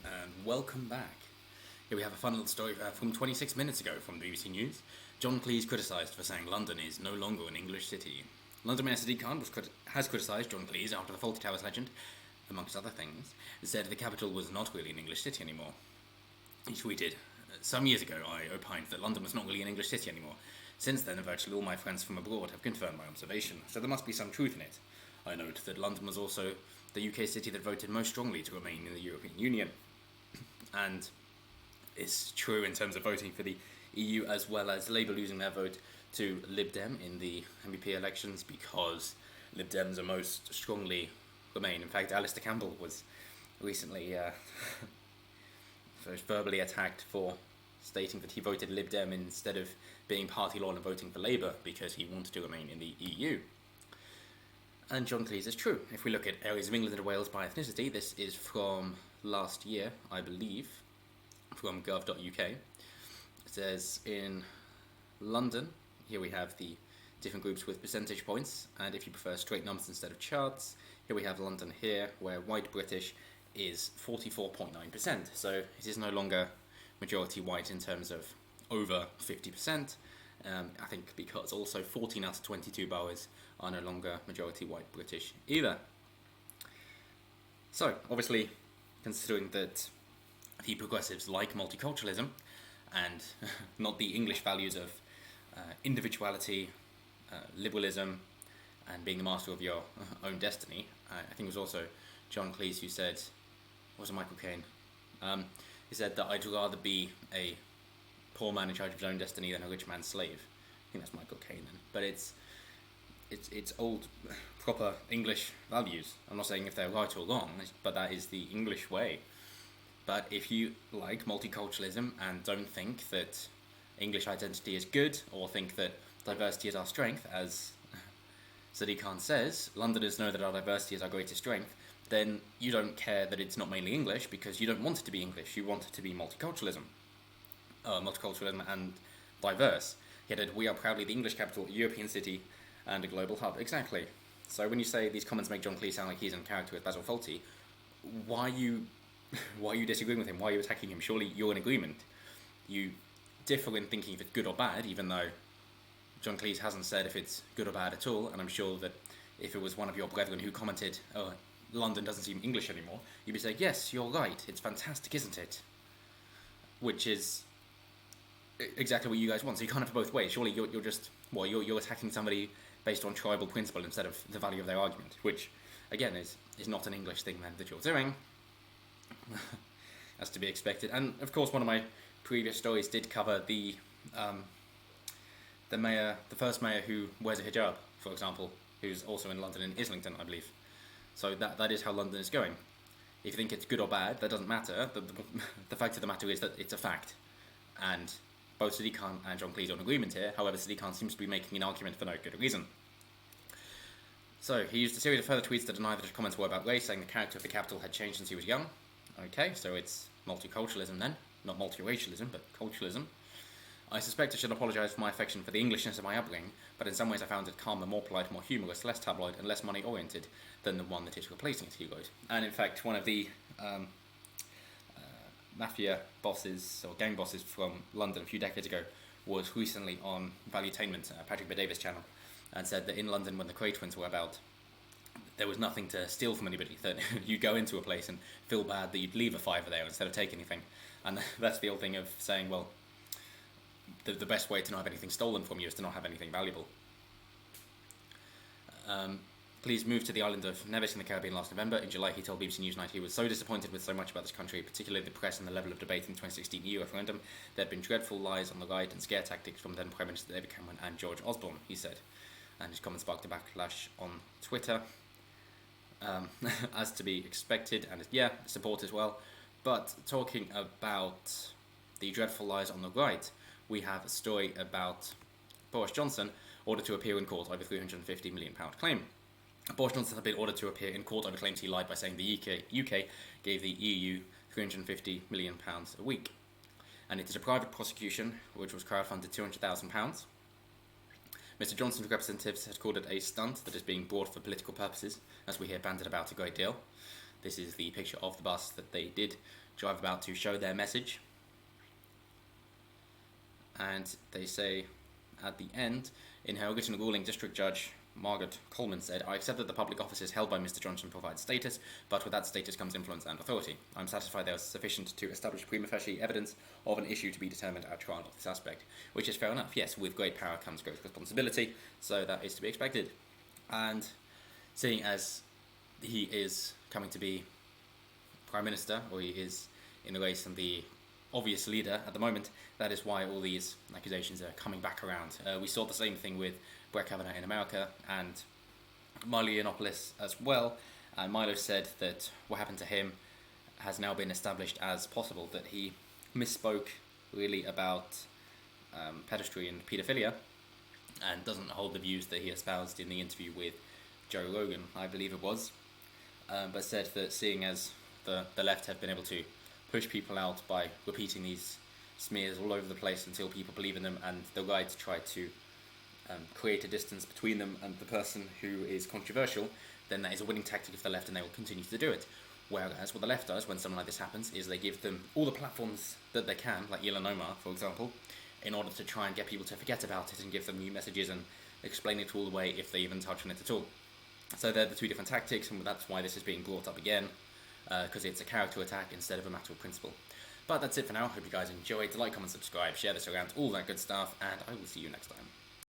and welcome back. Here we have a fun little story from 26 minutes ago from BBC News. John Cleese criticised for saying London is no longer an English city. London Mayor Sadiq Khan has criticised John Cleese after the Fawlty Towers legend, amongst other things, said the capital was not really an English city anymore. He tweeted, "Some years ago I opined that London was not really an English city anymore. Since then, virtually all my friends from abroad have confirmed my observation, so there must be some truth in it. I note that London was also the UK city that voted most strongly to remain in the European Union." And it's true in terms of voting for the EU, as well as Labour losing their vote to Lib Dem in the MEP elections, because Lib Dems are most strongly remain. In fact, Alistair Campbell was recently verbally attacked for stating that he voted Lib Dem instead of being party law and voting for Labour because he wanted to remain in the EU. And John Cleese is true. If we look at areas of England and Wales by ethnicity, this is from last year, I believe, from gov.uk. It says in London, here we have the different groups with percentage points, and if you prefer straight numbers instead of charts, here we have London here, where white British is 44.9%. So it is no longer majority white in terms of over 50%. I think because also 14 out of 22 boroughs are no longer majority white British either. So, obviously, considering that the progressives like multiculturalism and not the English values of individuality, liberalism, and being the master of your own destiny, I think it was also John Cleese who said, or was it Michael Caine? He said that I'd rather be a poor man in charge of his own destiny than a rich man's slave. I think that's Michael Caine then. But it's old, proper English values. I'm not saying if they're right or wrong, but that is the English way. But if you like multiculturalism and don't think that English identity is good, or think that diversity is our strength, as Sadiq Khan says, Londoners know that our diversity is our greatest strength, then you don't care that it's not mainly English because you don't want it to be English, you want it to be multiculturalism and diverse. Yet we are proudly the English capital, a European city, and a global hub. Exactly. So when you say these comments make John Cleese sound like he's in character with Basil Fawlty, why are you disagreeing with him? Why are you attacking him? Surely you're in agreement. You differ in thinking if it's good or bad, even though John Cleese hasn't said if it's good or bad at all, and I'm sure that if it was one of your brethren who commented, "Oh, London doesn't seem English anymore," you'd be saying, "Yes, you're right, it's fantastic, isn't it?" Which is exactly what you guys want. So you can't have it both ways. Surely you're attacking somebody based on tribal principle instead of the value of their argument, which again is not an English thing then that you're doing. As to be expected. And of course one of my previous stories did cover the first mayor who wears a hijab, for example, who's also in London, in Islington, I believe. So that is how London is going. If you think it's good or bad, that doesn't matter. The fact of the matter is that it's a fact. And both Sadiq Khan and John Cleese are in agreement here. However, Sadiq Khan seems to be making an argument for no good reason. So, he used a series of further tweets to deny that his comments were about race, saying the character of the capital had changed since he was young. Okay, so it's multiculturalism then. Not multiracialism, but culturalism. "I suspect I should apologise for my affection for the Englishness of my upbringing, but in some ways I found it calmer, more polite, more humorous, less tabloid, and less money-oriented than the one that is replacing it," he wrote. And in fact, one of the mafia bosses, or gang bosses from London a few decades ago, was recently on Valuetainment, Patrick Bet-Davis' channel, and said that in London, when the Cray twins were about, there was nothing to steal from anybody, that you go into a place and feel bad that you'd leave a fiver there instead of take anything. And that's the old thing of saying, well, the best way to not have anything stolen from you is to not have anything valuable. Cleese moved to the island of Nevis in the Caribbean last November. In July, he told BBC Newsnight he was so disappointed with so much about this country, particularly the press and the level of debate in the 2016 EU referendum. There had been dreadful lies on the right and scare tactics from then Prime Minister David Cameron and George Osborne, he said. And his comments sparked a backlash on Twitter, as to be expected, and support as well. But talking about the dreadful lies on the right, we have a story about Boris Johnson ordered to appear in court over £350 million claim. Boris Johnson had been ordered to appear in court over claims he lied by saying the UK gave the EU £350 million a week. And it is a private prosecution which was crowdfunded £200,000. Mr Johnson's representatives had called it a stunt that is being brought for political purposes, as we hear bandied about a great deal. This is the picture of the bus that they did drive about to show their message. And they say at the end, in her original ruling, District Judge Margaret Coleman said, "I accept that the public offices held by Mr. Johnson provide status, but with that status comes influence and authority. I'm satisfied there is sufficient to establish prima facie evidence of an issue to be determined at trial of this aspect," which is fair enough. Yes, with great power comes great responsibility, so that is to be expected. And seeing as he is coming to be Prime Minister, or he is in a race and the obvious leader at the moment, that is why all these accusations are coming back around. We saw the same thing with Brett Kavanaugh in America and Milo Yiannopoulos as well, and Milo said that what happened to him has now been established as possible, that he misspoke really about pedestry and paedophilia and doesn't hold the views that he espoused in the interview with Joe Rogan, I believe it was, but said that seeing as the left have been able to push people out by repeating these smears all over the place until people believe in them, and the right try to create a distance between them and the person who is controversial, then that is a winning tactic of the left and they will continue to do it. Whereas what the left does when something like this happens is they give them all the platforms that they can, like Elon Omar, for example, in order to try and get people to forget about it and give them new messages and explain it all away if they even touch on it at all. So they're the two different tactics, and that's why this is being brought up again, because it's a character attack instead of a matter of principle. But that's it for now. Hope you guys enjoyed. Like, comment, subscribe, share this around, all that good stuff, and I will see you next time.